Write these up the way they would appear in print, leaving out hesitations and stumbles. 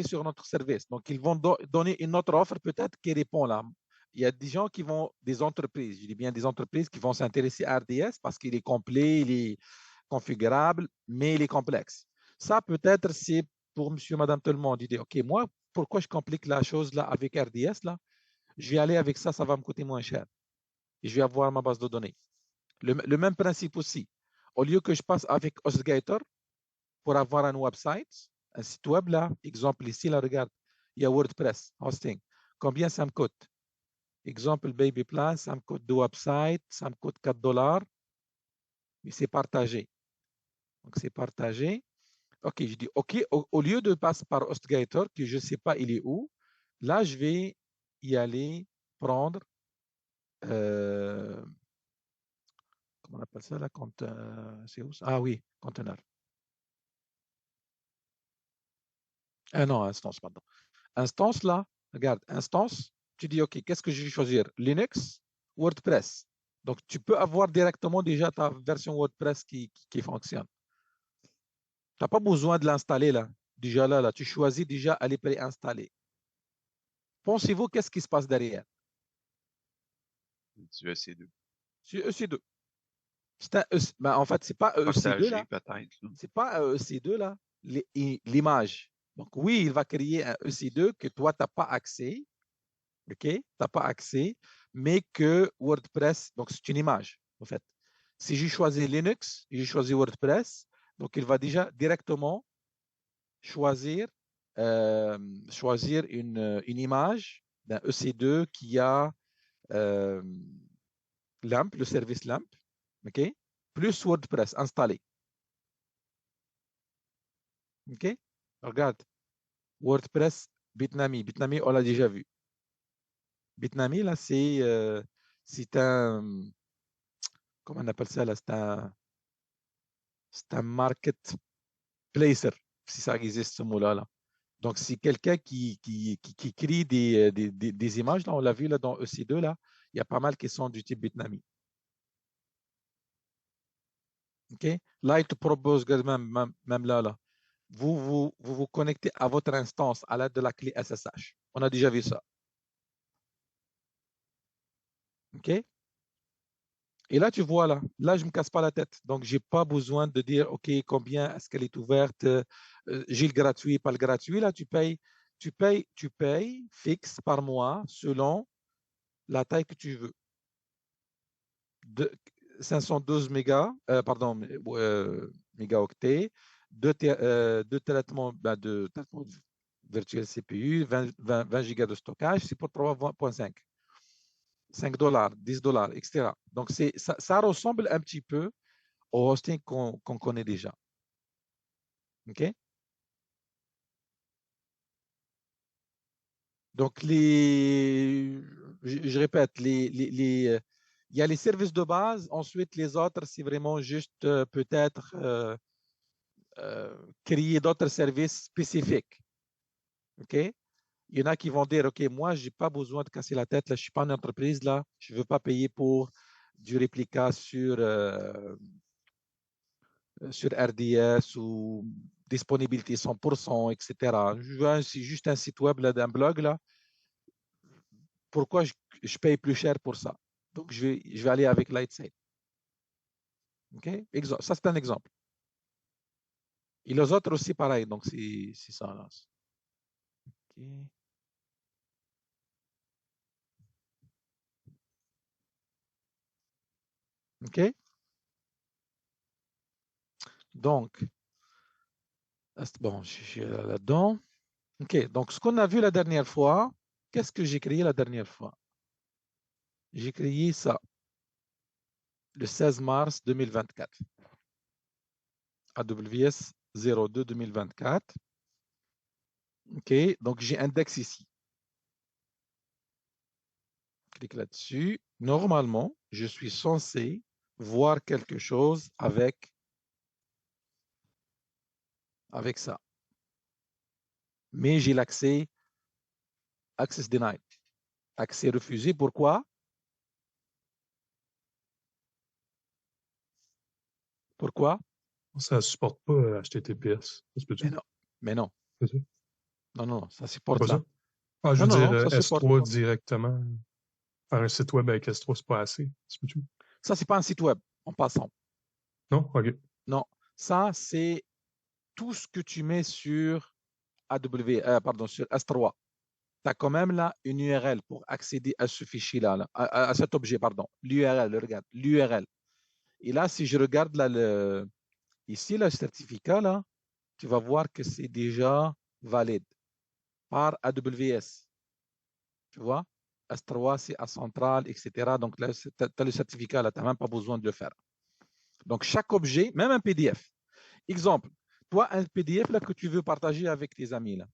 sur notre service. Donc, ils vont donner une autre offre peut-être qui répond là. Il y a des gens qui vont, des entreprises, je dis bien des entreprises qui vont s'intéresser à RDS parce qu'il est complet, il est configurable, mais il est complexe. Ça, peut-être, c'est pour monsieur, madame, tout le monde. Il dit, OK, moi, pourquoi je complique la chose là avec RDS là? Je vais aller avec ça, ça va me coûter moins cher. Et je vais avoir ma base de données. Le même principe aussi. Au lieu que je passe avec HostGator pour avoir un website, un site web là, exemple ici, là, regarde, il y a WordPress, hosting. Combien ça me coûte? Exemple, Baby Plan, ça me coûte deux websites, ça me coûte 4 dollars, mais c'est partagé. Donc, c'est partagé. OK, je dis OK, au lieu de passer par HostGator, que je ne sais pas il est où, là, je vais y aller prendre, comment on appelle ça, là, c'est où ça? Ah oui, conteneur. Ah non, instance, pardon. Instance, là, regarde, instance, tu dis OK, qu'est-ce que je vais choisir? Linux, WordPress. Donc, tu peux avoir directement déjà ta version WordPress qui fonctionne. Tu n'as pas besoin de l'installer là. Déjà là, tu choisis déjà, elle est préinstallée. Pensez-vous, qu'est-ce qui se passe derrière? Du EC2. C'est EC2. Ben, en fait, c'est pas EC2 Partagé, là. peut-être. C'est pas EC2 là. L'image. Donc, oui, il va créer un EC2 que toi, tu n'as pas accès. OK? Tu n'as pas accès, mais que WordPress, donc c'est une image, en fait. Si j'ai choisi Linux, j'ai choisi WordPress, donc il va déjà directement choisir, choisir une image d'un EC2 qui a euh, LAMP, le service LAMP, OK? Plus WordPress installé. OK? Regarde, WordPress Bitnami. Bitnami, on l'a déjà vu. Bitnami, là, c'est un, comment on appelle ça, là? C'est un market placer, si ça existe ce mot-là. Là. Donc, c'est quelqu'un qui crée des images. Là, on l'a vu là, dans EC2, là, il y a pas mal qui sont du type Bitnami. Okay? Là, il te propose même là, vous connectez à votre instance à l'aide de la clé SSH. On a déjà vu ça. OK? Et là, tu vois, là, je ne me casse pas la tête. Donc, je n'ai pas besoin de dire, OK, combien est-ce qu'elle est ouverte, j'ai le gratuit, pas le gratuit. Là, tu payes fixe par mois selon la taille que tu veux. De 512 mégaoctets, deux traitements, de traitement virtuel CPU, 20 gigas de stockage, c'est pour 3.5. 5 dollars, 10 dollars, etc. Donc, ça ressemble un petit peu au hosting qu'on connaît déjà. OK? Donc, je répète, il y a les services de base. Ensuite, les autres, c'est vraiment juste peut-être créer d'autres services spécifiques. OK? Il y en a qui vont dire, OK, moi, je n'ai pas besoin de casser la tête. Là, je ne suis pas une entreprise. Là, je ne veux pas payer pour du réplica sur RDS ou disponibilité 100%, etc. C'est juste un site web d'un blog. Là. Pourquoi je paye plus cher pour ça? Donc, je vais aller avec Lightside. OK? Ça, c'est un exemple. Et les autres aussi, pareil. Donc, c'est ça. Là. OK. OK? Donc, bon, je suis là-dedans. OK. Donc, ce qu'on a vu la dernière fois, qu'est-ce que j'ai créé la dernière fois? J'ai créé ça le 16 mars 2024. AWS 02 2024. OK. Donc, j'ai index ici. Clique là-dessus. Normalement, je suis censé voir quelque chose avec ça. Mais j'ai l'accès, access denied. Accès refusé. Pourquoi? Pourquoi? Ça ne supporte pas HTTPS. Ça se Mais peut-tu? non. Mais non. C'est ça? Non, non, ça C'est supporte pas ça? là. Ah, je Non, veux non, dire, non, ça supporte. S3 directement. Faire un site web avec S3, c'est pas assez. C'est pas tout? Ça, c'est pas un site web, en passant. Non? OK. Non, ça, c'est tout ce que tu mets sur pardon, sur S3. Tu as quand même là une URL pour accéder à ce fichier-là, à cet objet, pardon. L'URL, regarde, l'URL. Et là, si je regarde là, ici, le certificat, là, tu vas voir que c'est déjà valide par AWS. Tu vois? S3, c'est à centrale, etc. Donc là, tu as le certificat, là, tu n'as même pas besoin de le faire. Donc, chaque objet, même un PDF. Exemple, toi, un PDF là, que tu veux partager avec tes amis, là,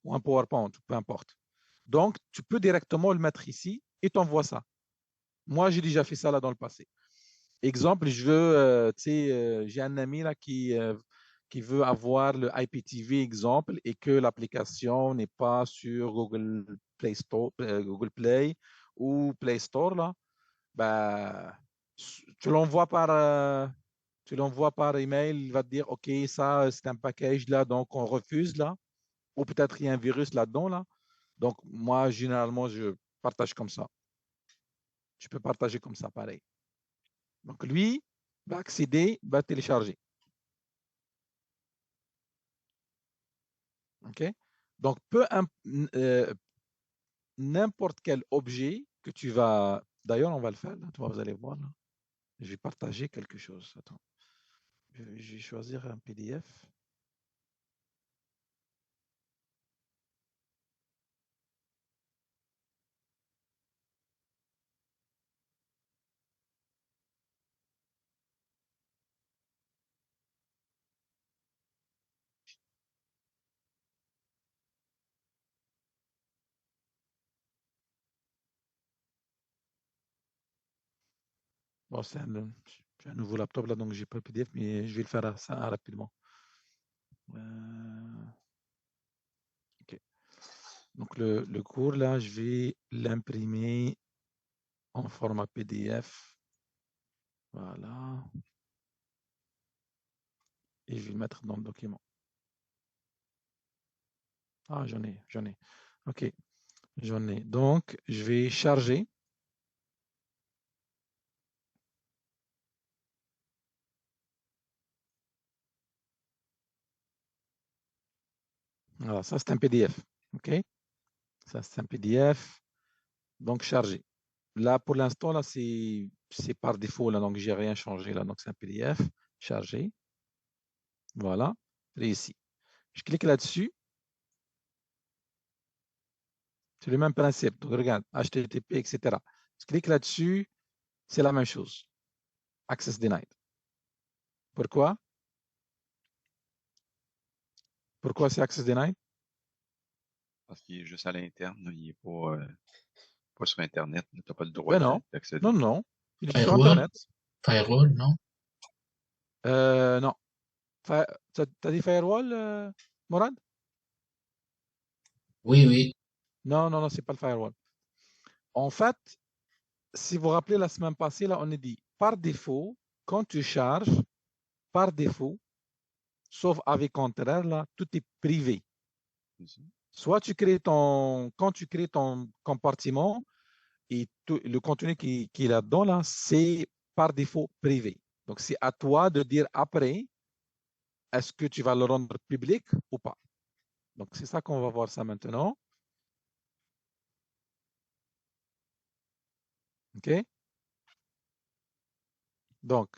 ou un PowerPoint, peu importe. Donc, tu peux directement le mettre ici et t'envoies ça. Moi, j'ai déjà fait ça là dans le passé. Exemple, j'ai un ami là qui veut avoir le IPTV exemple et que l'application n'est pas sur Google Play Store, Google Play ou Play Store là. Ben, tu l'envoies tu l'envoies par email, il va te dire, OK, ça, c'est un package là, donc on refuse là, ou peut-être il y a un virus là-dedans là. Donc, moi, généralement, je partage comme ça. Tu peux partager comme ça, pareil. Donc, lui va accéder, va télécharger. OK? Donc, euh, n'importe quel objet que tu vas. D'ailleurs, on va le faire. Là. Vous allez voir. Là. Je vais partager quelque chose. Attends. Je vais choisir un PDF. Bon, j'ai un nouveau laptop là, donc j'ai pas le PDF, mais je vais le faire ça rapidement. OK. Donc, le cours là, je vais l'imprimer en format PDF. Voilà. Et je vais le mettre dans le document. Ah, j'en ai. OK, j'en ai. Donc, je vais charger. Voilà, ça c'est un PDF. OK, ça c'est un PDF. Donc, chargé. Là, pour l'instant, là, c'est par défaut, là, donc j'ai rien changé, là. Donc, c'est un PDF chargé. Voilà, réussi. Je clique là-dessus. C'est le même principe. Donc, regarde, HTTP, etc. Je clique là-dessus, c'est la même chose. Access denied. Pourquoi? Pourquoi c'est access denied? Parce qu'il est juste à l'interne, là, il est pas sur Internet. Tu n'as pas le droit Ben non, non, d'accéder. non. Il est sur Firewall? Internet. Firewall, non? Non. T'as dit firewall, Morad? Oui, oui. Non, non, non, c'est pas le firewall. En fait, si vous vous rappelez la semaine passée, là, on a dit par défaut, quand tu charges, par défaut, sauf avis contraire, là, tout est privé. Soit quand tu crées ton compartiment et le contenu qui est là-dedans, là, c'est par défaut privé. Donc, c'est à toi de dire après, est-ce que tu vas le rendre public ou pas? Donc, c'est ça qu'on va voir ça maintenant. OK? Donc,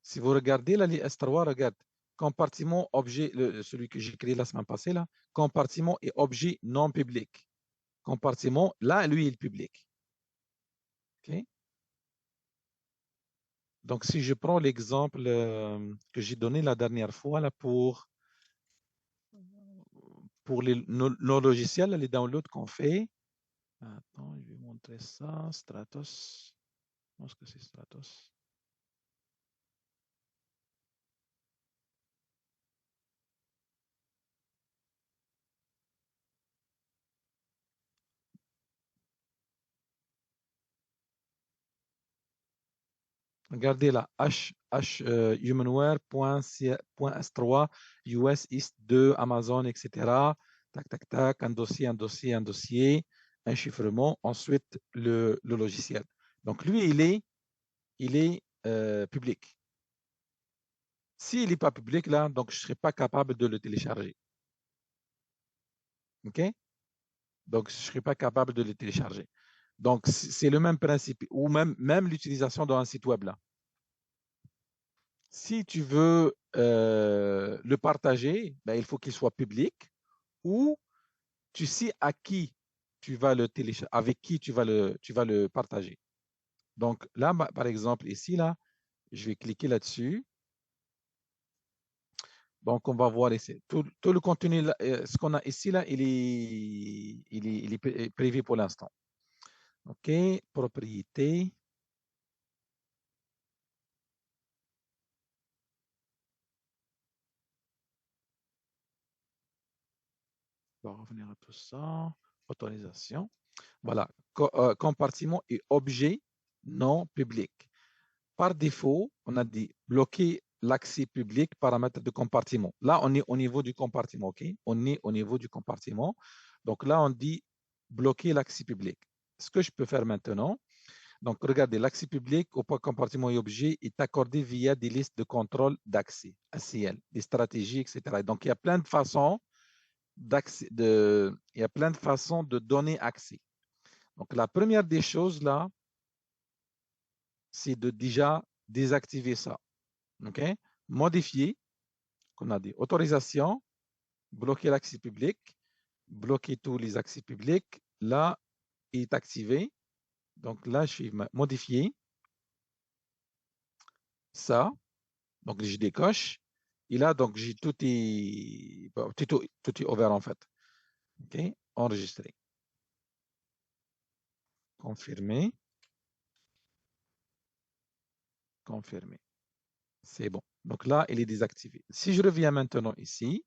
si vous regardez la liste S3, regarde, compartiment objet, celui que j'ai créé la semaine passée, là, compartiment et objet non public. Compartiment, là, lui, il est public. OK? Donc, si je prends l'exemple que j'ai donné la dernière fois là, pour nos logiciels, les downloads qu'on fait. Attends, je vais montrer ça. Stratos. Je pense que c'est Stratos. Regardez là, humanware.s3, US East 2, Amazon, etc. Tac, tac, tac, un dossier, un chiffrement, ensuite le logiciel. Donc, lui, il est public. S'il n'est pas public, là, donc je ne serai pas capable de le télécharger. OK? Donc, je ne serai pas capable de le télécharger. Donc, c'est le même principe, ou même l'utilisation d'un site web, là. Si tu veux le partager, ben, il faut qu'il soit public, ou tu sais à qui tu vas le télécharger, avec qui tu vas le partager. Donc, là, par exemple, ici, là, je vais cliquer là-dessus. Donc, on va voir ici. Tout le contenu, là, ce qu'on a ici, là, il est privé pour l'instant. OK, propriété. On va revenir à tout ça. Autorisation. Voilà. Compartiment et objet non public. Par défaut, on a dit bloquer l'accès public, paramètre de compartiment. Là, on est au niveau du compartiment. OK? On est au niveau du compartiment. Donc là, on dit bloquer l'accès public. Ce que je peux faire maintenant, donc regardez, l'accès public au compartiment et objet est accordé via des listes de contrôle d'accès, ACL, des stratégies, etc. Donc, il y a plein de façons il y a plein de façons de donner accès. Donc, la première des choses là, c'est de déjà désactiver ça. OK? Modifier, qu'on a dit, autorisation, bloquer l'accès public, bloquer tous les accès publics. Là, il est activé. Donc là, je vais modifier ça. Donc, je décoche. Et là, donc, j'ai tout est ouvert en fait. OK? Enregistrer. Confirmer. Confirmer. C'est bon. Donc là, il est désactivé. Si je reviens maintenant ici,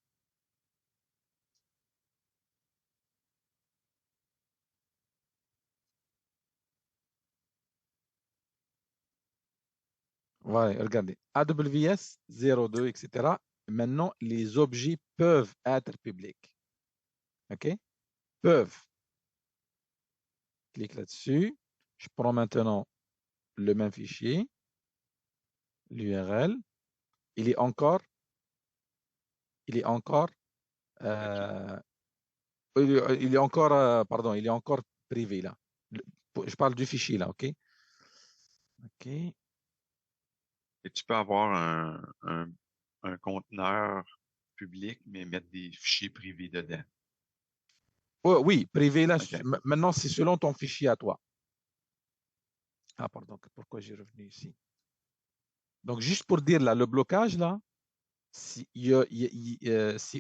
voilà, regardez, AWS 02, etc. Maintenant, les objets peuvent être publics. OK? Peuvent. Clique là-dessus. Je prends maintenant le même fichier, l'URL. Il est encore, euh, il est encore, pardon, il est encore privé là. Je parle du fichier là, OK? OK. Et tu peux avoir un conteneur public, mais mettre des fichiers privés dedans. Oh, oui, privé là. OK. Maintenant, c'est selon ton fichier à toi. Ah, pardon, pourquoi j'ai revenu ici? Donc, juste pour dire là, le blocage là, c'est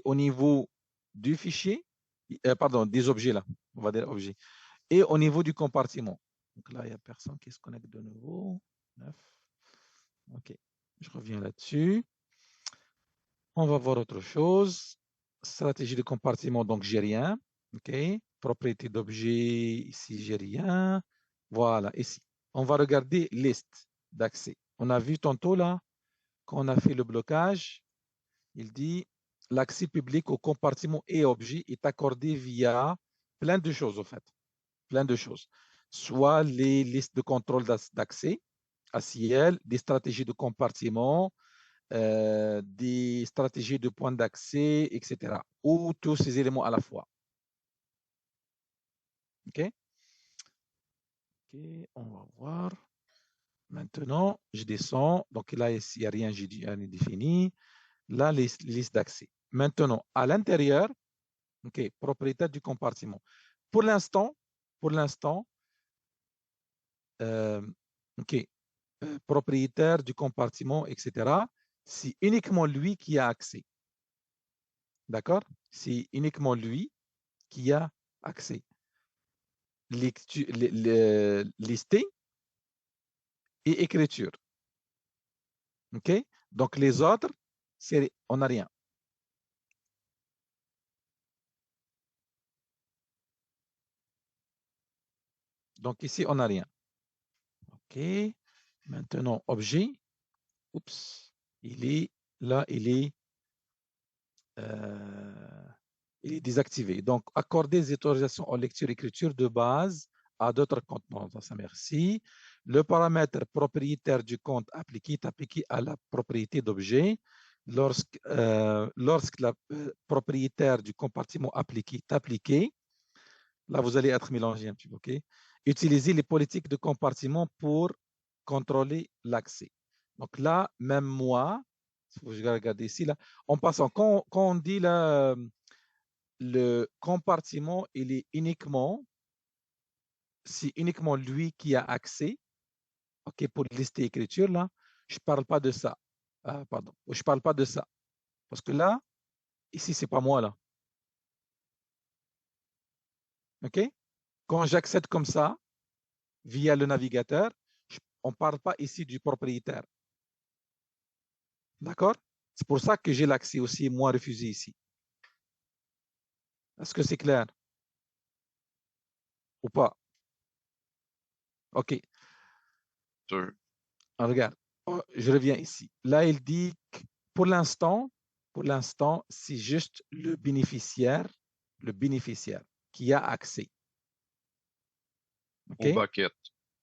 au niveau du fichier, pardon, des objets là, on va dire objets, et au niveau du compartiment. Donc là, il n'y a personne qui se connecte de nouveau. 9. OK, je reviens là-dessus. On va voir autre chose. Stratégie de compartiment, donc j'ai rien. OK, propriété d'objet, ici j'ai rien. Voilà, ici. On va regarder liste d'accès. On a vu tantôt là, quand on a fait le blocage, il dit l'accès public au compartiment et objet est accordé via plein de choses, en fait. Plein de choses. Soit les listes de contrôle d'accès, ACL, des stratégies de compartiment, des stratégies de points d'accès, etc. Ou tous ces éléments à la fois. OK? OK, on va voir. Maintenant, je descends. Donc là, il n'y a rien, j'ai défini. Là, les listes d'accès. Maintenant, à l'intérieur, OK, propriétaire du compartiment. Pour l'instant, euh, OK, propriétaire du compartiment, etc., c'est uniquement lui qui a accès. D'accord? C'est uniquement lui qui a accès. Listing et écriture. OK? Donc, les autres, on n'a rien. Donc, ici, on n'a rien. OK. Maintenant, objet. Oups. Il est là, il est Il est désactivé. Donc, accorder des autorisations en lecture-écriture de base à d'autres contenants. Ça, merci. Le paramètre propriétaire du compte appliqué est appliqué à la propriété d'objet. Lorsque la propriétaire du compartiment appliqué est appliqué, là, vous allez être mélangé un petit peu. Okay? Utilisez les politiques de compartiment pour contrôler l'accès. Donc là, même moi, je vais regarder ici, là, en passant, quand on dit là, le compartiment, il est uniquement, c'est uniquement lui qui a accès, ok, pour lister écriture, là, je ne parle pas de ça. Pardon, je ne parle pas de ça. Parce que là, ici, ce n'est pas moi, là. Ok? Quand j'accède comme ça, via le navigateur, on ne parle pas ici du propriétaire. D'accord? C'est pour ça que j'ai l'accès aussi, moi, refusé ici. Est-ce que c'est clair? Ou pas? OK. Sûr. Regarde, je reviens ici. Là, il dit que pour l'instant, c'est juste le bénéficiaire qui a accès. OK? Au bucket.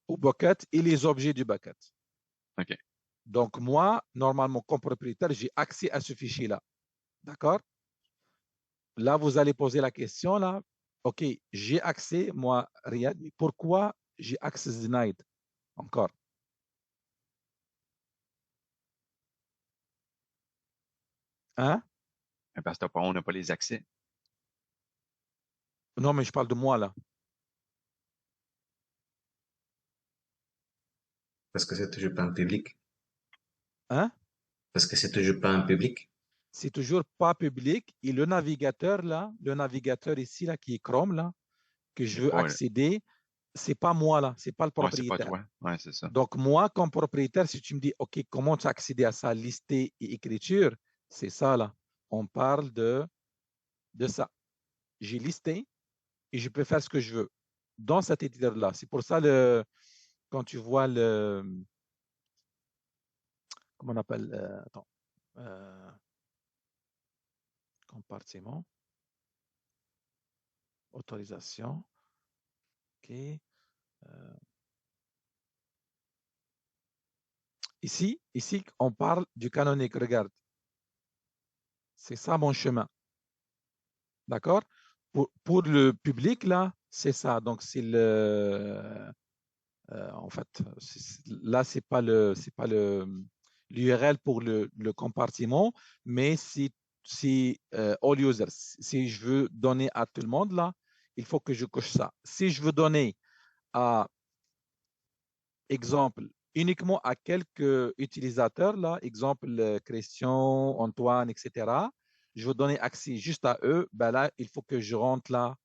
Au bucket et les objets du bucket. OK. Donc, moi, normalement, comme propriétaire, j'ai accès à ce fichier-là. D'accord? Là, vous allez poser la question, là. OK, j'ai accès, moi, Riyad, mais pourquoi j'ai access denied encore? Hein? Parce que on n'a pas les accès. Non, mais je parle de moi, là. Parce que c'est toujours pas un public. Hein? Parce que c'est toujours pas un public. C'est toujours pas public. Et le navigateur, là, le navigateur ici, là, qui est Chrome, là, que je veux accéder, c'est pas moi, là. C'est pas le Ouais, c'est pas propriétaire. toi. Ouais, c'est ça. Donc, moi, comme propriétaire, si tu me dis, OK, comment tu as accédé à ça, lister et écriture, c'est ça, là. On parle de ça. J'ai listé et je peux faire ce que je veux dans cet éditeur-là. C'est pour ça, quand tu vois le... Comment on appelle attends. Compartiment. Autorisation. OK. Ici, on parle du canonique. Regarde. C'est ça mon chemin. D'accord? Pour le public, là, c'est ça. Donc, c'est le... en fait, là, c'est pas l'URL pour le compartiment, mais c'est all users. Si je veux donner à tout le monde, là, il faut que je coche ça. Si je veux donner à, exemple, uniquement à quelques utilisateurs, là, exemple, Christian, Antoine, etc., je veux donner accès juste à eux, ben là, il faut que je rentre là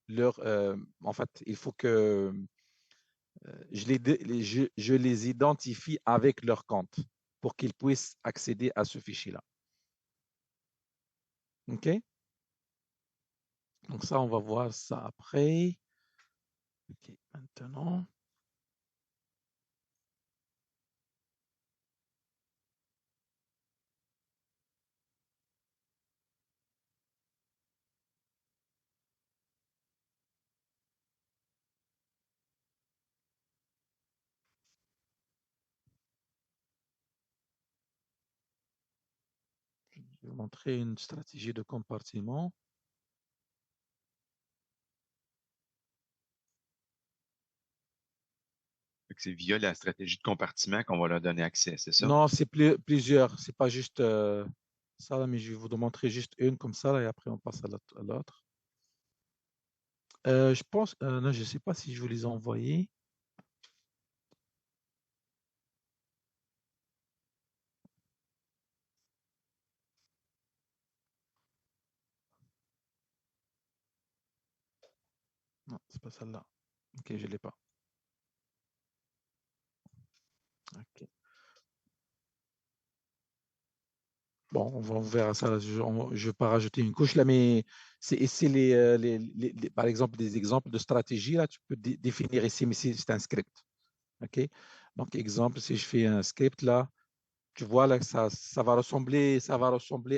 en fait, il faut que je les identifie avec leur compte pour qu'ils puissent accéder à ce fichier-là. OK? Donc ça, on va voir ça après. OK, maintenant. Je vais vous montrer une stratégie de compartiment. C'est via la stratégie de compartiment qu'on va leur donner accès, c'est ça? Non, c'est plusieurs. C'est pas juste ça, mais je vais vous montrer juste une comme ça, là, et après on passe à l'autre. Je pense, non, je ne sais pas si je vous les ai envoyés. Non, c'est pas celle-là. Ok, je ne l'ai pas. Ok. Bon, on verra ça. Là. Je ne vais pas rajouter une couche là, mais c'est par exemple des exemples de stratégie. Là, tu peux définir ici, mais c'est un script. Ok. Donc, exemple, si je fais un script là, tu vois là, ça va ressembler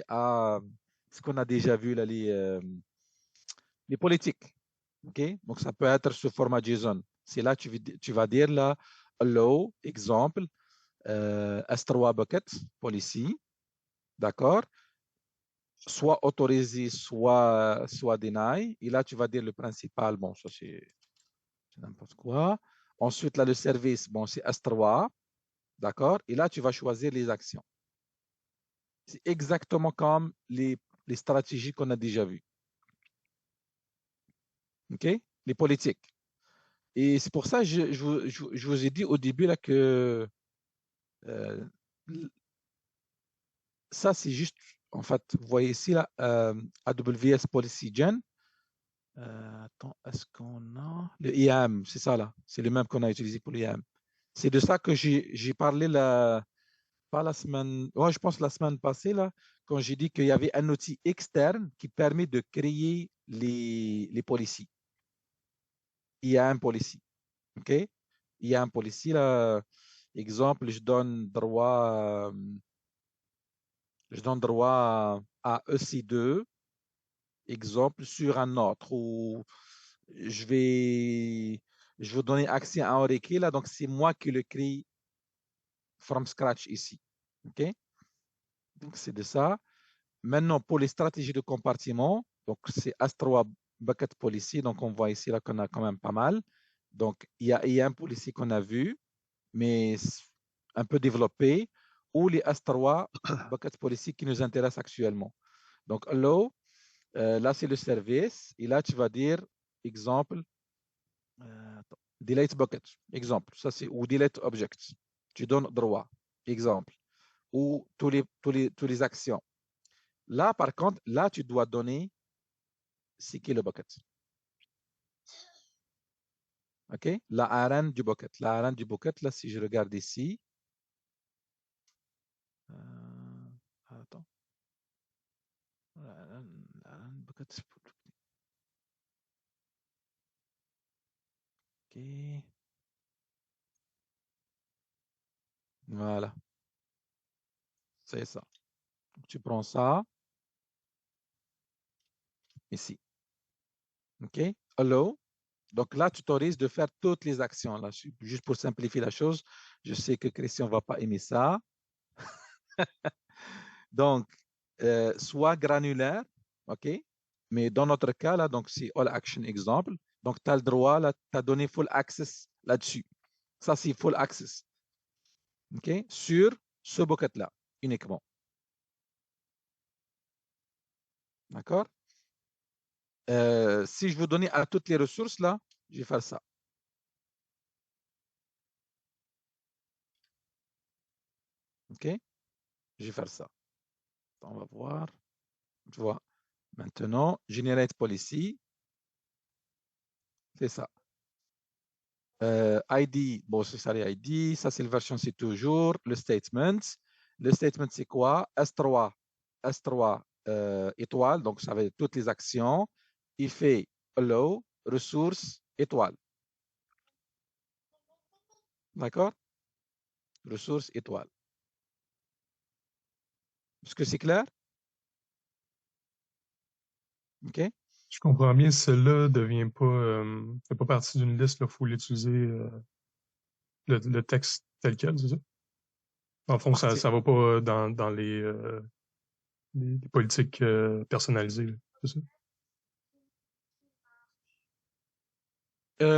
à ce qu'on a déjà vu là, les politiques. Okay? Donc, ça peut être sous format JSON. C'est là tu vas dire là, allow, exemple, S3 bucket, policy, d'accord? Soit autorisé, soit deny. Et là, tu vas dire le principal. Bon, ça, c'est n'importe quoi. Ensuite, là, le service, bon, c'est S3, d'accord? Et là, tu vas choisir les actions. C'est exactement comme les stratégies qu'on a déjà vues. OK? Les politiques. Et c'est pour ça que je vous ai dit au début là, que ça, c'est juste, en fait, vous voyez ici, là, AWS Policy Gen. Attends, est-ce qu'on a le IAM? C'est ça, là. C'est le même qu'on a utilisé pour l'IAM. C'est de ça que j'ai parlé, pas la semaine, ouais, je pense la semaine passée, là, quand j'ai dit qu'il y avait un outil externe qui permet de créer les policies. IAM Policy. OK? IAM Policy, là, exemple, je donne droit à EC2, exemple, sur un autre, ou je vais vous donner accès à un requis, là, donc c'est moi qui le crée from scratch ici. OK? Donc, c'est de ça. Maintenant, pour les stratégies de compartiment, donc c'est Astroa Bucket Policy, donc on voit ici là qu'on a quand même pas mal. Donc, il y a un policy qu'on a vu, mais un peu développé, ou les Astroa Bucket Policy qui nous intéressent actuellement. Donc, allow, là, c'est le service. Et là, tu vas dire, exemple, delete bucket, exemple. Ça, c'est, ou delete object. Tu donnes droit, exemple. Ou tous les actions. Là, par contre, là, tu dois donner c'est qui le bucket. OK? La arène du bucket. La arène du bucket, là, si je regarde ici. Attends. Arène bucket. OK. Voilà. C'est ça. Donc, tu prends ça ici. OK? Allow. Donc là, tu t'autorises de faire toutes les actions. Là, juste pour simplifier la chose, je sais que Christian ne va pas aimer ça. Donc, soit granulaire, OK? Mais dans notre cas, là, donc c'est All Action Exemple. Donc, tu as le droit, là, tu as donné full access là-dessus. Ça, c'est full access. OK? Sur ce bucket-là, uniquement. D'accord? Si je veux donner à toutes les ressources, là, je vais faire ça. OK? Je vais faire ça. On va voir. Tu vois. Maintenant, Generate Policy. C'est ça. ID, bon, c'est ça les ID. Ça, c'est la version, c'est toujours le statement. Le statement, c'est quoi? S3, S3 étoile, donc ça va être toutes les actions. Il fait allow, ressources, étoile. D'accord? Ressources, étoile. Est-ce que c'est clair? OK? Je comprends bien, celle-là devient pas, fait pas partie d'une liste, il faut l'utiliser, le texte tel quel, c'est ça? En fond, ça va pas dans les politiques personnalisées, c'est ça?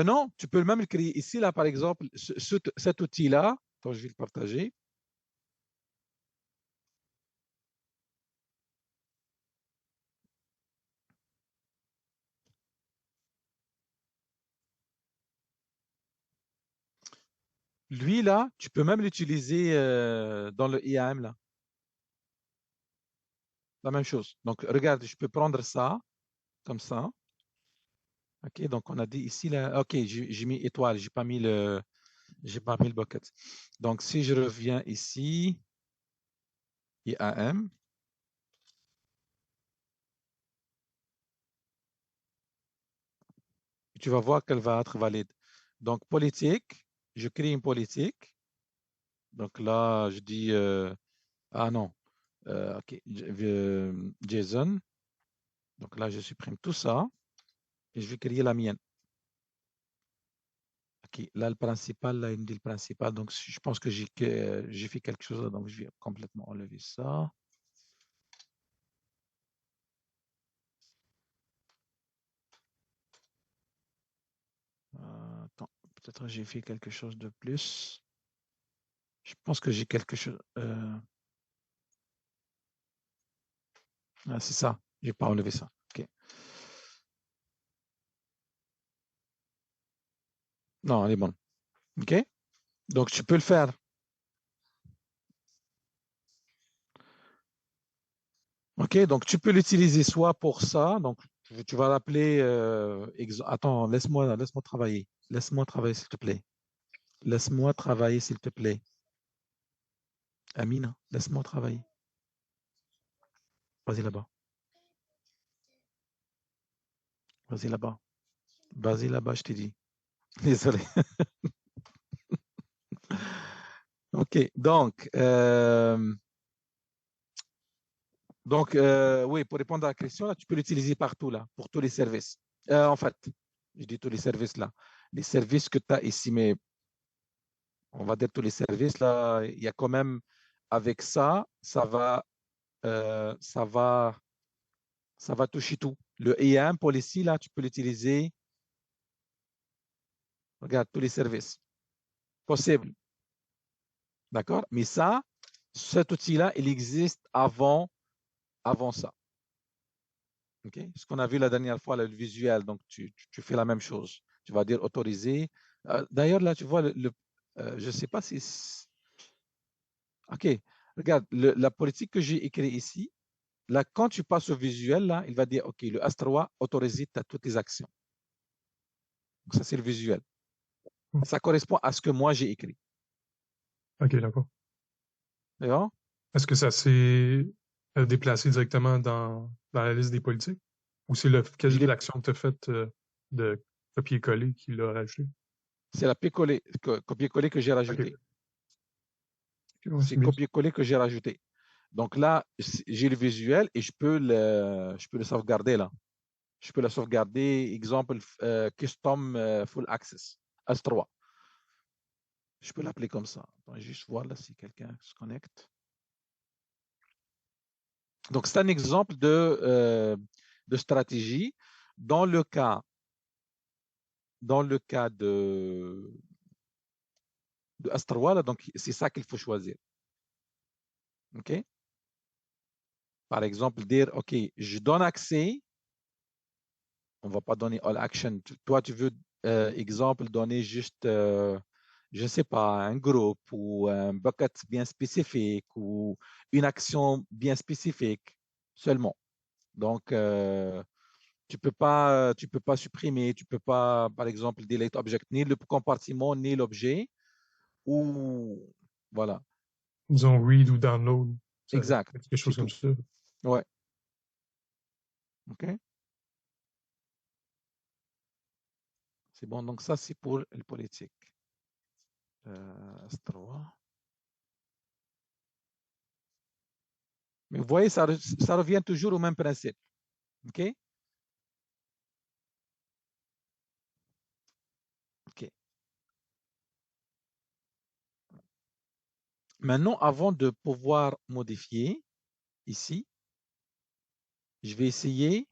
Non, tu peux même le créer ici, là, par exemple, cet outil-là. Attends, je vais le partager. Lui, là, tu peux même l'utiliser dans le IAM, là. La même chose. Donc, regarde, je peux prendre ça, comme ça. OK, donc on a dit ici, là, OK, j'ai mis étoile, j'ai pas mis le bucket. Donc, si je reviens ici, IAM, tu vas voir qu'elle va être valide. Donc, politique, je crée une politique. Donc là, je dis, ah non, OK, JSON. Donc là, je supprime tout ça et je vais créer la mienne. OK, là, le principal, là, il me dit le principal. Donc, je pense que j'ai fait quelque chose, là, donc je vais complètement enlever ça. Attends, peut-être j'ai fait quelque chose de plus. Je pense que j'ai quelque chose. C'est ça. Je n'ai pas enlevé ça. OK. Non, elle est bonne. OK. Donc, tu peux le faire. OK. Donc, tu peux l'utiliser soit pour ça. Donc, tu vas l'appeler. Attends, laisse-moi travailler. Laisse-moi travailler, s'il te plaît. Laisse-moi travailler, s'il te plaît. Amina, laisse-moi travailler. Vas-y là-bas. Vas-y là-bas. Vas-y là-bas, je t'ai dit. Désolé. OK. Donc, oui, pour répondre à la question, là, tu peux l'utiliser partout, là, pour tous les services. En fait, je dis tous les services, là. Les services que tu as ici, mais on va dire tous les services, là, il y a quand même, avec ça, ça va toucher tout. Le IAM policy, là, tu peux l'utiliser. Regarde, tous les services possibles. D'accord? Mais ça, cet outil-là, il existe avant ça. Okay? Ce qu'on a vu la dernière fois, le visuel, donc tu fais la même chose. Tu vas dire autoriser. D'ailleurs, là, tu vois, je ne sais pas si... OK, regarde, la politique que j'ai écrite ici, là, quand tu passes au visuel, là, il va dire, OK, le S3 autorise toutes tes actions. Donc, ça, c'est le visuel. Ça correspond à ce que moi, j'ai écrit. OK, d'accord. D'accord? Est-ce que ça s'est déplacé directement dans la liste des politiques? Ou c'est l'action que tu as faite de copier-coller qui l'a rajouté? C'est la copier-coller que j'ai rajouté. Okay, ouais, C'est copier-coller que j'ai rajouté. Donc là, j'ai le visuel et je peux le sauvegarder là. Je peux le sauvegarder, exemple, custom full access, S3. Je peux l'appeler comme ça. On va juste voir là si quelqu'un se connecte. Donc, c'est un exemple de stratégie dans le cas de S3, là, donc c'est ça qu'il faut choisir. OK? Par exemple, dire, OK, je donne accès. On ne va pas donner all action. Toi, tu veux, exemple, donner juste, je ne sais pas, un groupe ou un bucket bien spécifique ou une action bien spécifique seulement. Donc, tu peux pas supprimer, tu peux pas, par exemple, delete object, ni le compartiment, ni l'objet, ou voilà. Disons read ou download. Exact. Quelque chose comme ça. Ouais. OK. C'est bon. Donc, ça, c'est pour le politique. S3. Mais vous voyez, ça revient toujours au même principe. OK? OK. Maintenant, avant de pouvoir modifier ici, je vais essayer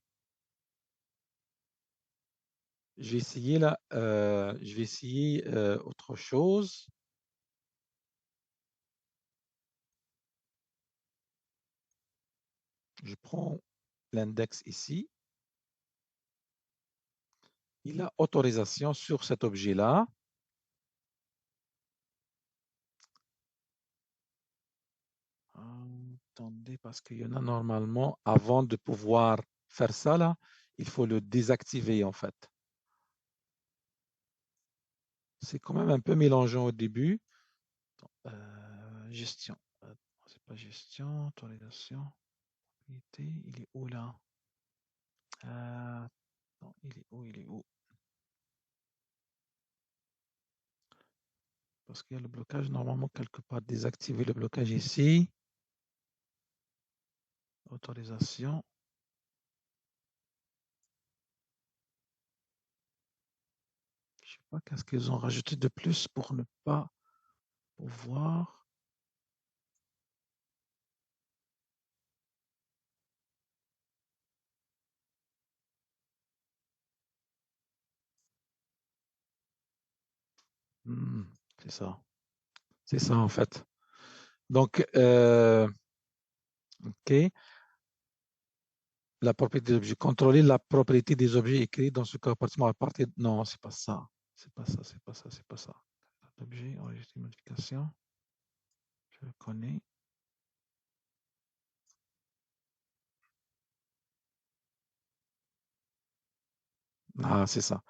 là, je vais essayer autre chose. Je prends l'index ici. Il a autorisation sur cet objet-là. Attendez, parce qu'il y en a normalement, avant de pouvoir faire ça, là, il faut le désactiver en fait. C'est quand même un peu mélangeant au début. Gestion. C'est pas gestion, autorisation. Il est où là? Non, il est où? Il est où? Parce qu'il y a le blocage, normalement, quelque part, désactiver le blocage ici. Autorisation. Je ne sais pas qu'est-ce qu'ils ont rajouté de plus pour ne pas pouvoir. C'est ça. C'est ça, en fait. Donc, OK. La propriété des objets. Contrôler la propriété des objets écrits dans ce compartiment à partir. Non, c'est pas ça. C'est pas ça, c'est pas ça, c'est pas ça. Objet, enregistrer modification. Je le connais. Ah, c'est ça.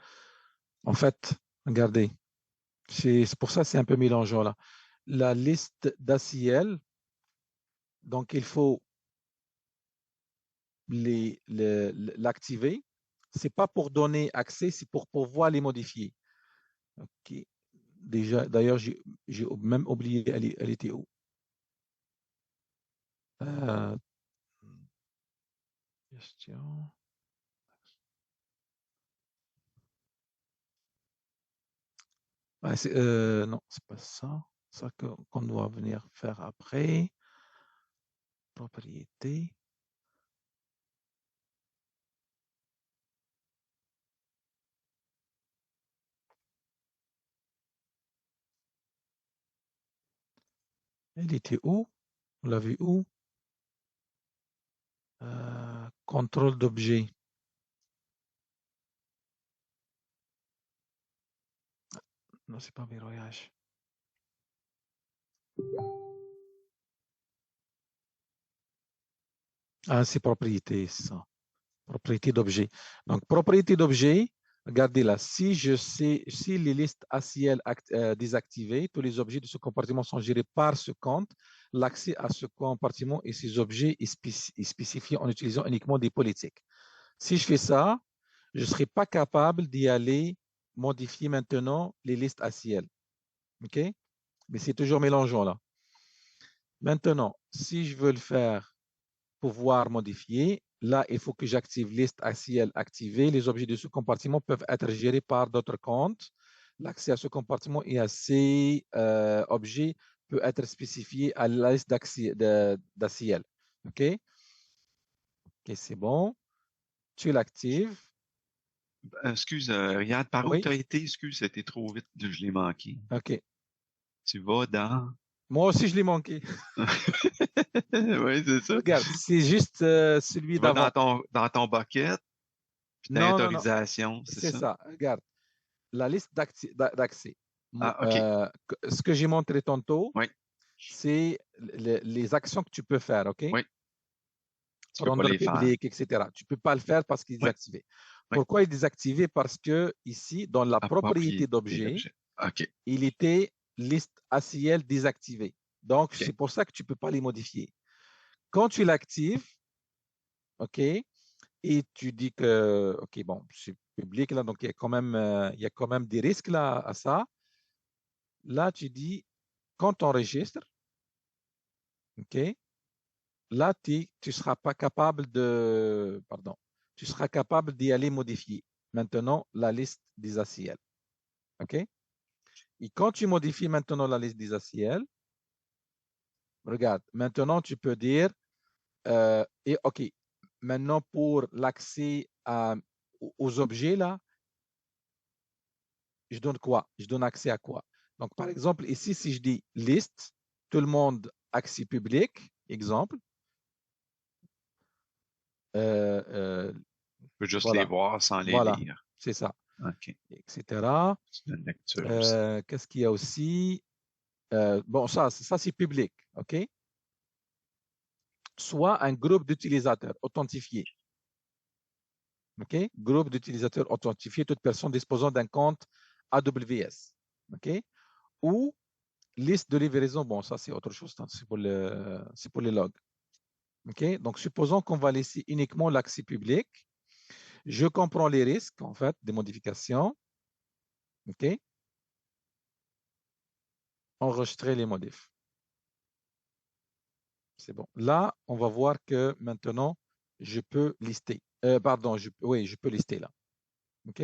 En fait, regardez. C'est pour ça que c'est un peu mélangeant là. La liste d'ACL, donc il faut l'activer. Ce n'est pas pour donner accès, c'est pour pouvoir les modifier. OK. Déjà, d'ailleurs, j'ai même oublié, elle était où? Question. Ah, non, c'est pas ça. Ça qu'on doit venir faire après. Propriété. Elle était où? On l'a vu où? Contrôle d'objet. Non, c'est pas verrouillage. Ah, c'est propriété, ça. Propriété d'objet. Donc, propriété d'objet, regardez là, si les listes ACL désactivées, tous les objets de ce compartiment sont gérés par ce compte, l'accès à ce compartiment et ces objets est spécifié en utilisant uniquement des politiques. Si je fais ça, je ne serai pas capable d'y aller modifier maintenant les listes ACL. OK? Mais c'est toujours mélangeant là. Maintenant, si je veux le faire, pouvoir modifier, là, il faut que j'active liste ACL activée. Les objets de ce compartiment peuvent être gérés par d'autres comptes. L'accès à ce compartiment et à ces objets peut être spécifié à la liste d'ACL. OK? OK, c'est bon. Tu l'actives. Excuse, Riyad, par où Oui. tu as été? Excuse, c'était trop vite, je l'ai manqué. OK. Tu vas dans... Moi aussi, je l'ai manqué. Oui, c'est ça. Regarde, c'est juste celui Tu vas d'avant. dans ton bucket, puis tu as Non, non, non. autorisation, c'est C'est ça? ça. Regarde, la liste d'accès. Ah, OK. Ce que j'ai montré tantôt, Oui, c'est les actions que tu peux faire, OK? oui. Tu peux pas Rendre les faire. public, etc. Tu ne peux pas le faire parce qu'il est Oui, désactivé. oui. Pourquoi il est désactivé? Parce que ici, dans la La propriété propriété d'objet, d'objet. OK, il était liste ACL désactivé. Donc, OK. c'est pour ça que tu ne peux pas les modifier. Quand tu l'actives, OK, et tu dis que, OK, bon, c'est public, là, donc il y a quand même des risques là, à ça. Là, tu dis, quand tu enregistres, OK, là, tu ne seras pas capable de, pardon, tu seras capable d'y aller modifier maintenant la liste des ACL. OK? Et quand tu modifies maintenant la liste des ACL, regarde, maintenant tu peux dire, et OK, maintenant pour l'accès aux objets, là, je donne quoi? Je donne accès à quoi? Donc, par exemple, ici, si je dis liste, tout le monde accès public, exemple, Tu peux juste les voilà, voir sans les voilà, lire. c'est ça, OK. etc. C'est une lecture aussi. Qu'est-ce qu'il y a aussi? Bon, ça c'est public, OK? Soit un groupe d'utilisateurs authentifiés, OK? Groupe d'utilisateurs authentifiés, toute personne disposant d'un compte AWS, OK? Ou liste de livraison, bon, ça c'est autre chose, c'est pour les logs, OK? Donc, supposons qu'on va laisser uniquement l'accès public. Je comprends les risques, en fait, des modifications, OK? Enregistrer les modifs. C'est bon. Là, on va voir que maintenant, je peux lister. Pardon, oui, je peux lister là. OK?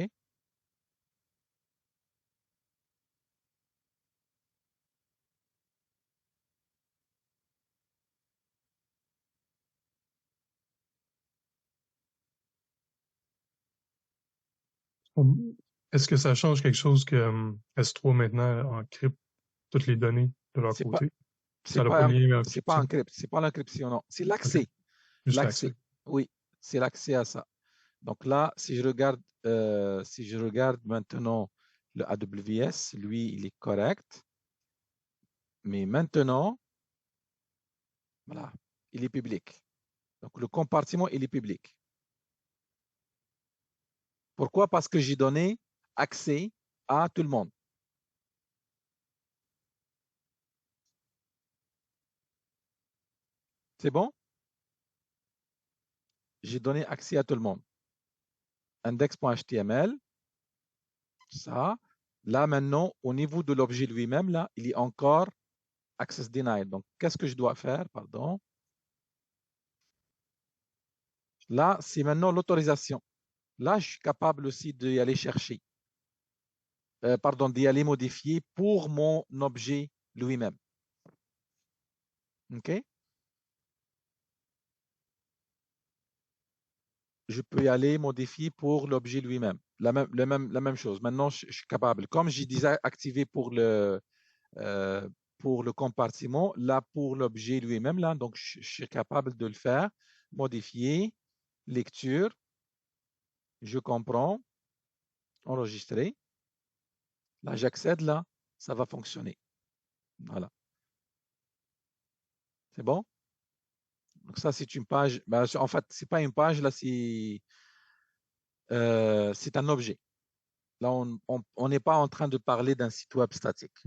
Est-ce que ça change quelque chose que S3 maintenant encrypte toutes les données de leur C'est pas, côté? c'est Ça n'a pas pas, de lien c'est pas encryption? encrypt, c'est pas l'encryption, non. C'est OK. l'accès. Juste L'accès. l'accès. Oui, c'est l'accès à ça. Donc là, si je regarde maintenant le AWS, lui, il est correct. Mais maintenant, voilà, il est public. Donc le compartiment, il est public. Pourquoi? Parce que j'ai donné accès à tout le monde. C'est bon? J'ai donné accès à tout le monde. Index.html, ça. Là, maintenant, au niveau de l'objet lui-même, là, il est encore access denied. Donc, qu'est-ce que je dois faire? Pardon. Là, c'est maintenant l'autorisation. Là, je suis capable aussi d'y aller chercher. Pardon, d'y aller modifier pour mon objet lui-même. OK? Je peux y aller modifier pour l'objet lui-même. La même chose. Maintenant, je suis capable. Comme j'ai déjà activé pour le compartiment, là, pour l'objet lui-même, là, donc je suis capable de le faire. Modifier, lecture, je comprends, enregistrer. Là, j'accède, là, ça va fonctionner. Voilà. C'est bon? Donc ça, c'est une page. Ben, en fait, c'est pas une page, là, c'est un objet. Là, on n'est pas en train de parler d'un site web statique.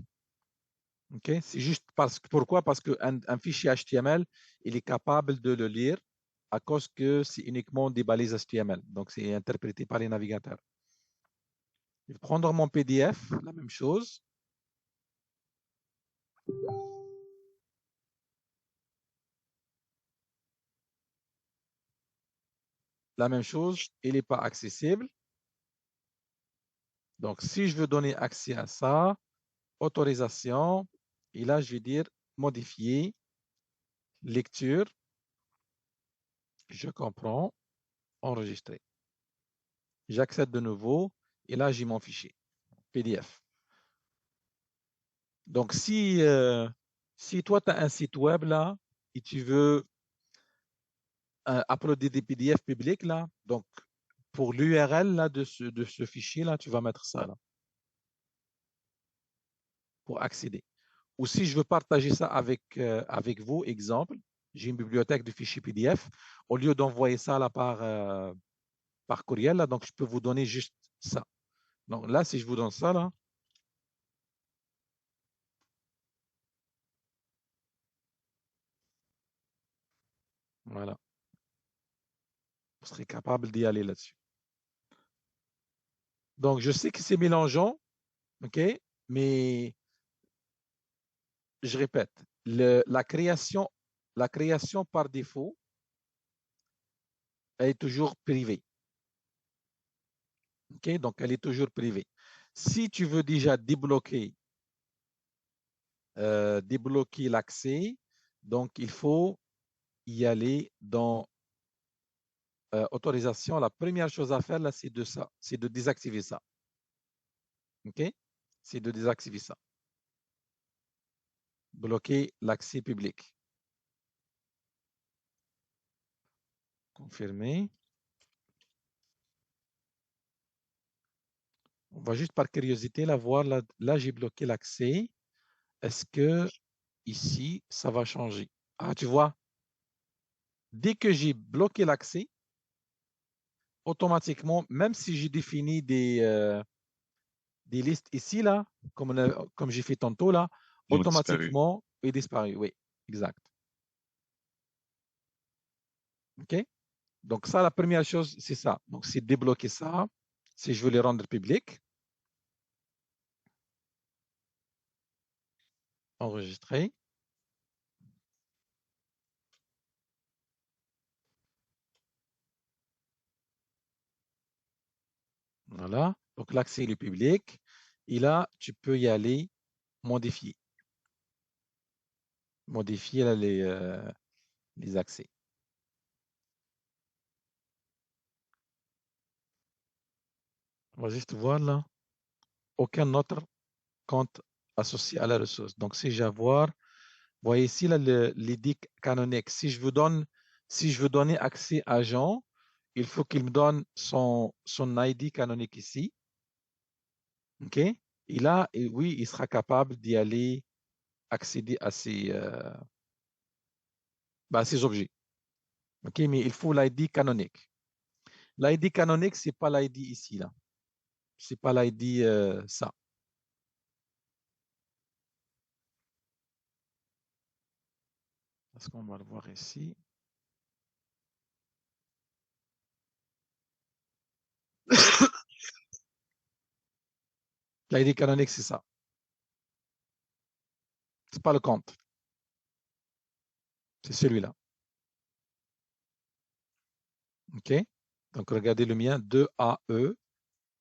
Okay? C'est juste pourquoi? Parce qu'un fichier HTML, il est capable de le lire à cause que c'est uniquement des balises HTML. Donc, c'est interprété par les navigateurs. Je vais prendre mon PDF, la même chose. La même chose, il n'est pas accessible. Donc, si je veux donner accès à ça, autorisation, et là, je vais dire modifier, lecture, je comprends, enregistrer. J'accède de nouveau, et là, j'ai mon fichier PDF. Donc, si toi, tu as un site web là, et tu veux uploader des PDF publics là, donc pour l'URL là de ce fichier là, tu vas mettre ça là pour accéder. Ou si je veux partager ça avec vous, exemple, j'ai une bibliothèque de fichiers PDF, au lieu d'envoyer ça là par courriel, là, donc je peux vous donner juste ça. Donc là, si je vous donne ça là, voilà, vous serez capable d'y aller là-dessus. Donc, je sais que c'est mélangeant, OK, mais je répète, la création par défaut, elle est toujours privée. OK? Donc, elle est toujours privée. Si tu veux déjà débloquer l'accès, donc il faut y aller dans autorisation. La première chose à faire, là, c'est de désactiver ça. OK? C'est de désactiver ça. Bloquer l'accès public. Confirmer. On va juste par curiosité la voir. Là j'ai bloqué l'accès. Est-ce que ici, ça va changer? Ah, tu vois, dès que j'ai bloqué l'accès, automatiquement, même si j'ai défini des listes ici, là, comme j'ai fait tantôt, là, Ils ont disparu. automatiquement, il est disparu. Oui, exact. OK? Donc ça, la première chose, c'est ça. Donc, c'est débloquer ça. Si je veux les rendre publics, enregistrer. Voilà. Donc, l'accès est public. Et là, tu peux y aller modifier. Modifier là, les accès. On va juste voir là. Aucun autre compte associé à la ressource. Donc, si j'ai à voir, vous voyez ici l'ID canonique. Si je veux donner accès à Jean, il faut qu'il me donne son ID canonique ici. OK? Et là, oui, il sera capable d'y aller accéder à ces objets. OK? Mais il faut l'ID canonique. L'ID canonique, ce n'est pas l'ID ici, là. Ce n'est pas l'ID ça. Est-ce qu'on va le voir ici? L'ID canonique, c'est ça. Ce n'est pas le compte. C'est celui-là. OK? Donc, regardez le mien, 2AE.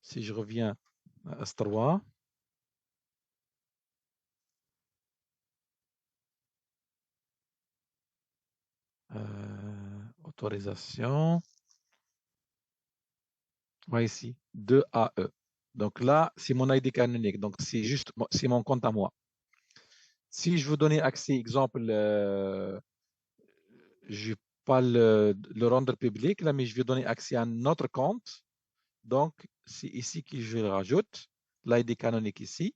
Si je reviens à S3, autorisation. Voyez ici, 2AE. Donc là, c'est mon ID canonique. Donc, c'est mon compte à moi. Si je veux donner accès, exemple, je ne vais pas le rendre public, là, mais je vais donner accès à un autre compte. Donc, c'est ici que je le rajoute, l'ID canonique ici,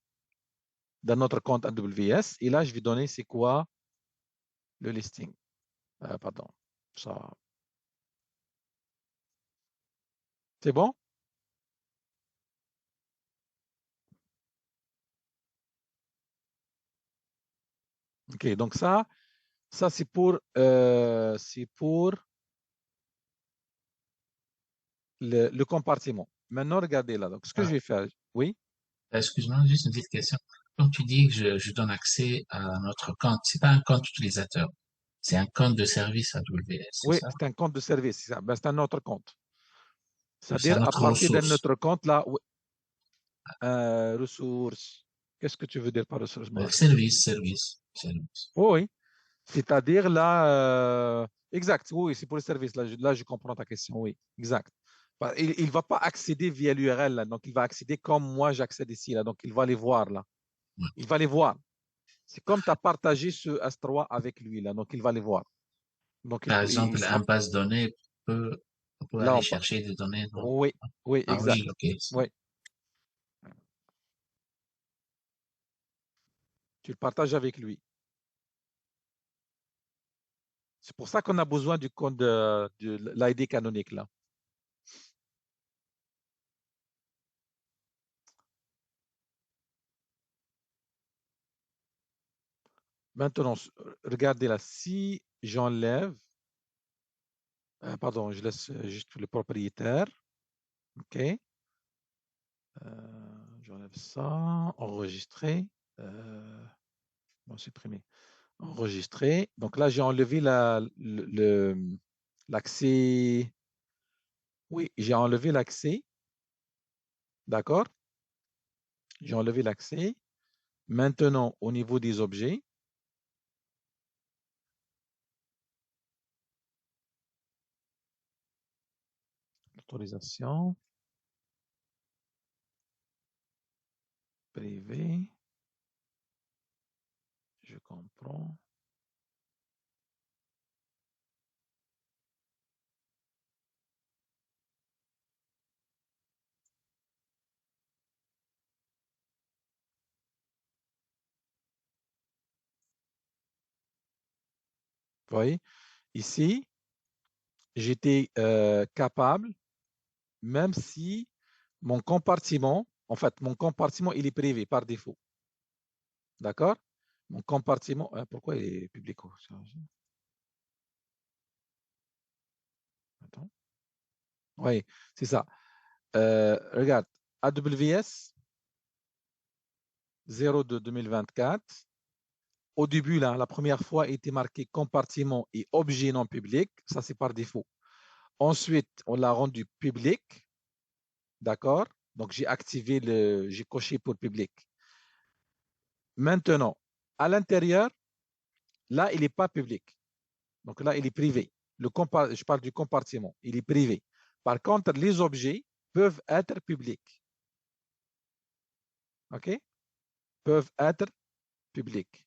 dans notre compte AWS. Et là, je vais donner, c'est quoi le listing. Pardon. Ça. C'est bon? OK, donc ça c'est pour le compartiment. Maintenant, regardez là. Donc, ce que je vais faire, oui? Excuse-moi, juste une petite question. Donc, tu dis que je donne accès à notre compte. C'est pas un compte utilisateur. C'est un compte de service AWS, c'est Oui, ça? c'est un compte de service, c'est ça. Ben, c'est un autre compte. C'est C'est-à-dire, à notre partir de ressource. notre compte, là, ressources. Qu'est-ce que tu veux dire par ressources, Mohamed? Service. Oui. C'est-à-dire, là, exact. Oui, c'est pour le service. Là, je comprends ta question. Oui, exact. Il ne va pas accéder via l'URL, là. Donc, il va accéder comme moi, j'accède ici, là. Donc, il va les voir, là. Ouais. Il va les voir. C'est comme tu as partagé ce S3 avec lui, là. Donc, il va les voir. Donc, Par il exemple, sera... un base données on peut Là, aller chercher des données. Non? oui, oui, Ah exact. oui, ok. Oui. Tu le partages avec lui. C'est pour ça qu'on a besoin du code de l'ID canonique, là. Maintenant, regardez là, si j'enlève, pardon, je laisse juste le propriétaire. OK. J'enlève ça, enregistrer, bon, supprimer, enregistrer. Donc là, j'ai enlevé l'accès. Oui, j'ai enlevé l'accès. D'accord? J'ai enlevé l'accès. Maintenant, au niveau des objets, autorisation, privé, je comprends. Vous voyez, ici, j'étais capable, même si mon compartiment, en fait, mon compartiment, il est privé par défaut. D'accord? Mon compartiment, pourquoi il est public? Attends. Oui, c'est ça. Regarde, AWS 02 2024. Au début, là, la première fois, il était marqué compartiment et objet non public. Ça, c'est par défaut. Ensuite, on l'a rendu public. D'accord? Donc, j'ai coché pour public. Maintenant, à l'intérieur, là, il n'est pas public. Donc là, il est privé. Je parle du compartiment. Il est privé. Par contre, les objets peuvent être publics. OK? Peuvent être publics.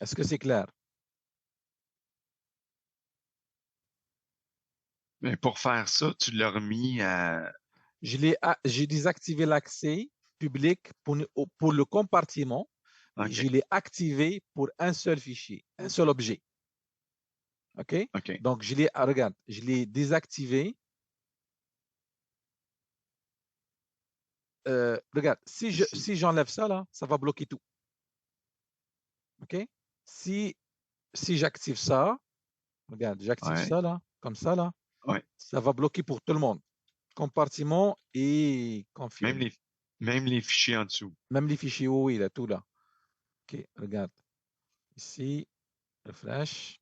Est-ce que c'est clair? Mais pour faire ça, tu l'as remis à... J'ai désactivé l'accès public pour le compartiment. OK, Je l'ai activé pour un seul fichier, un seul objet. OK? OK. Donc, regarde, je l'ai désactivé. Regarde, si j'enlève ça, là, ça va bloquer tout. OK? Si j'active ça, regarde, j'active Ouais, ça, là, comme ça, là, ouais. ça va bloquer pour tout le monde. Compartiment et Même confirmé. les fichiers en dessous. Même les fichiers, oui, là, tout là. OK, regarde. Ici, refresh.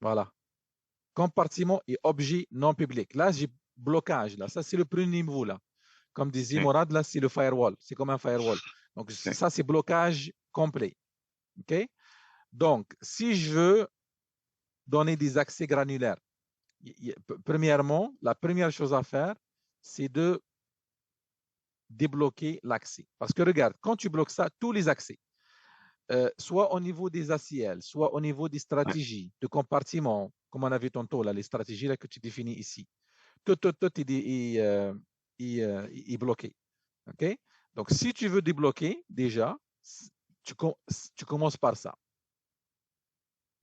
Voilà. Compartiment et objet non public. Là, j'ai blocage. Là. Ça, c'est le premier niveau. Là. Comme disait OK, Morad, là, c'est le firewall. C'est comme un firewall. Donc, OK. ça, c'est blocage complet. OK? Donc, si je veux donner des accès granulaires, premièrement, la première chose à faire, c'est de débloquer l'accès. Parce que regarde, quand tu bloques ça, tous les accès, soit au niveau des ACL, soit au niveau des Ouais. stratégies de compartiment, comme on a vu tantôt, là, les stratégies là, que tu définis ici, tout est bloqué. OK? Donc, si tu veux débloquer, déjà, tu, tu commences par ça.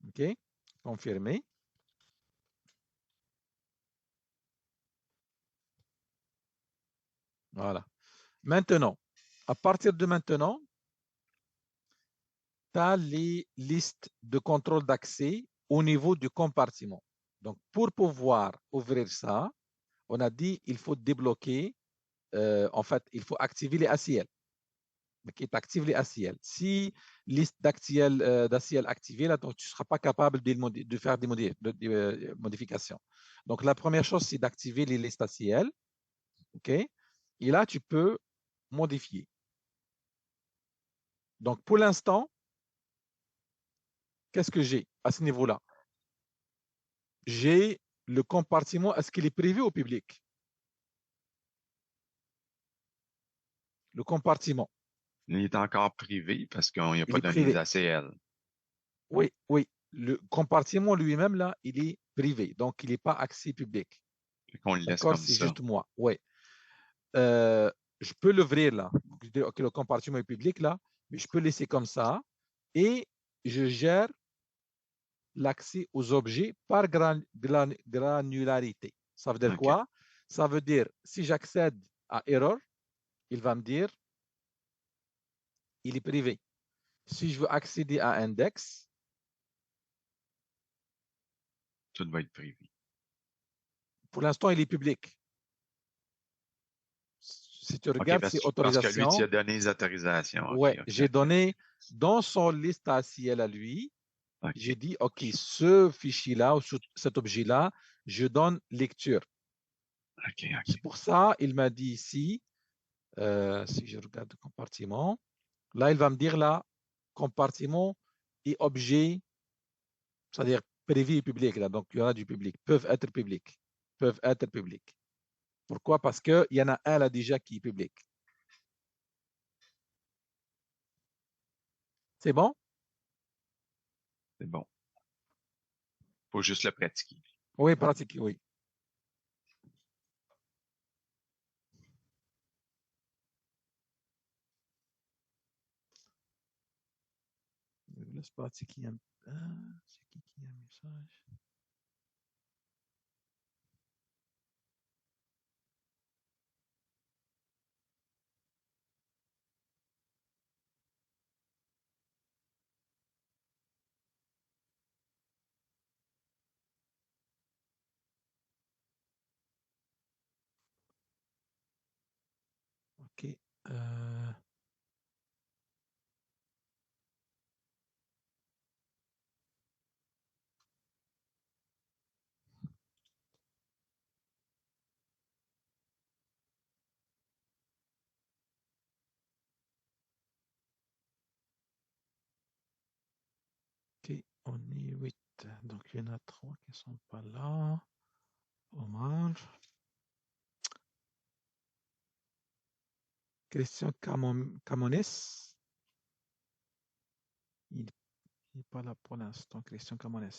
OK? Confirmer. Voilà. Maintenant, à partir de maintenant, tu as les listes de contrôle d'accès au niveau du compartiment. Donc, pour pouvoir ouvrir ça, on a dit il faut débloquer, en fait, il faut activer les ACL. Donc, tu actives les ACL. Si liste d'ACL activée, là, donc, tu ne seras pas capable de faire des modifications. Donc, la première chose, c'est d'activer les listes ACL. OK? Et là, tu peux modifier. Donc, pour l'instant, qu'est-ce que j'ai à ce niveau-là? J'ai le compartiment, est-ce qu'il est privé ou public? Le compartiment, Il est encore privé parce qu'on n'a il pas est donné les privé. ACL. Oui, oui. Le compartiment lui-même, là, il est privé. Donc, il n'est pas accès public. Fait qu'on le laisse D'accord? comme C'est ça. juste moi. Oui. Je peux l'ouvrir là. Je dis, OK, le compartiment est public là, mais je peux laisser comme ça. Et je gère l'accès aux objets par granularité. Ça veut dire OK. quoi? Ça veut dire, si j'accède à error, il va me dire, il est privé. Si je veux accéder à index, Tout va être privé. pour l'instant, il est public. Si tu OK, regardes, c'est parce que lui, tu autorisation. as donné les autorisations. OK, Ouais, OK, j'ai OK. donné dans son liste ACL à lui, j'ai OK, dit, OK, ce fichier-là ou cet objet-là, je donne lecture. OK, C'est OK. pour ça, il m'a dit ici, si je regarde le compartiment, là, il va me dire là, compartiment et objet, c'est-à-dire privé et public, là, donc il y en a du public, peuvent être publics, peuvent être publics. Pourquoi? Parce qu'il y en a un là déjà qui est public. C'est bon? C'est bon. Faut juste le pratiquer. Oui, pratique, oui. Laisse pratiquer un peu. C'est qui a un message? OK. On est 8. Donc, il y en a 3 qui ne sont pas là. Omar. Christian Camones. Il n'est pas là pour l'instant, Christian Camones.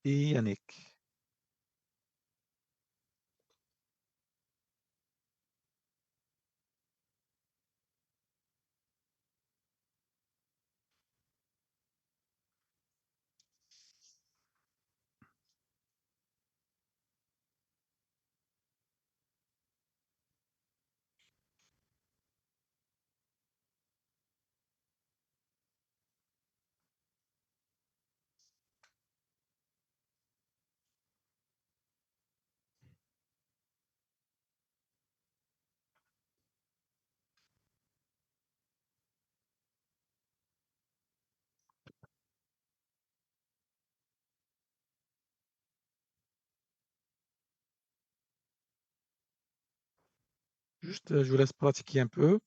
Et Yannick. Juste, je vous laisse pratiquer un peu.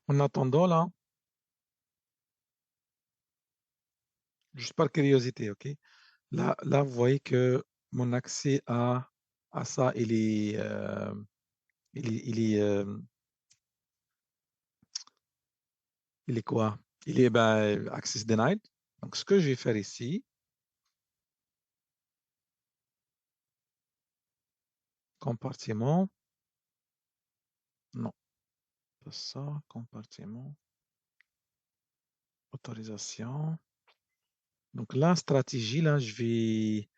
En attendant, là, juste par curiosité, OK? Là, vous voyez que mon accès à ça, il est quoi? Il est access denied. Donc, ce que je vais faire ici, compartiment, non, pas ça, compartiment, autorisation. Donc, la stratégie, là, je vais,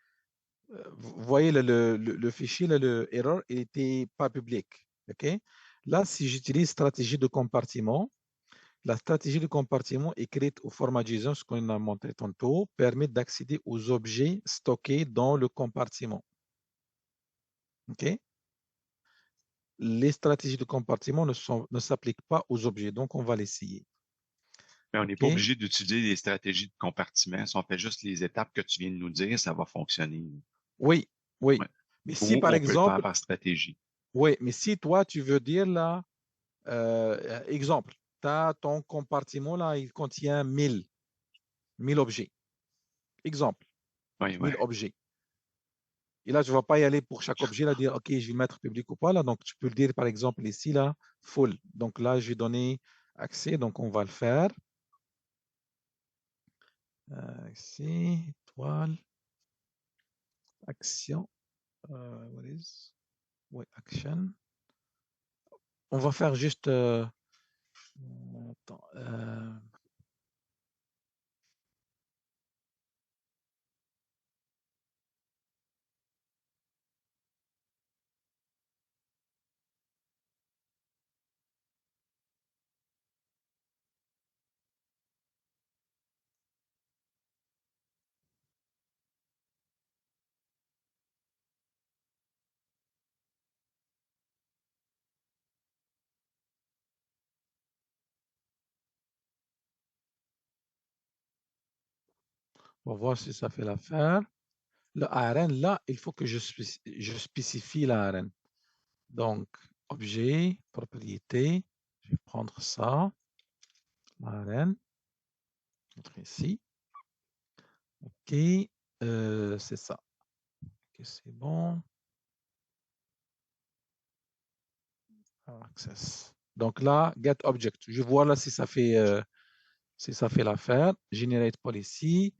vous voyez le fichier, là, le error, il n'était pas public, OK? Là, si j'utilise stratégie de compartiment, la stratégie de compartiment écrite au format JSON, ce qu'on a montré tantôt, permet d'accéder aux objets stockés dans le compartiment. OK? Les stratégies de compartiment ne s'appliquent pas aux objets, donc on va l'essayer. Mais on n'est pas OK? obligé d'utiliser des stratégies de compartiment. Si on fait juste les étapes que tu viens de nous dire, ça va fonctionner. Oui, oui. Ouais. Mais si Ou par on peut le faire exemple, par stratégie. oui, mais si toi tu veux dire là, exemple, tu as ton compartiment là, il contient 1000 objets. Exemple, Oui, oui. 1000 objets. Et là, je ne vais pas y aller pour chaque objet, là, dire, OK, je vais le mettre public ou pas. Là. Donc, tu peux le dire, par exemple, ici, là, full. Donc là, je vais donner accès. Donc, on va le faire. Ici, étoile, action. What is? Oui, action. On va faire juste. Attends, pour voir si ça fait l'affaire. Le ARN, là, il faut que je spécifie l'ARN. Donc, objet, propriété, je vais prendre ça, l'ARN, mettre ici. OK, c'est ça. OK, c'est bon. Access. Donc là, get object. Je vois là si ça fait l'affaire. Generate policy.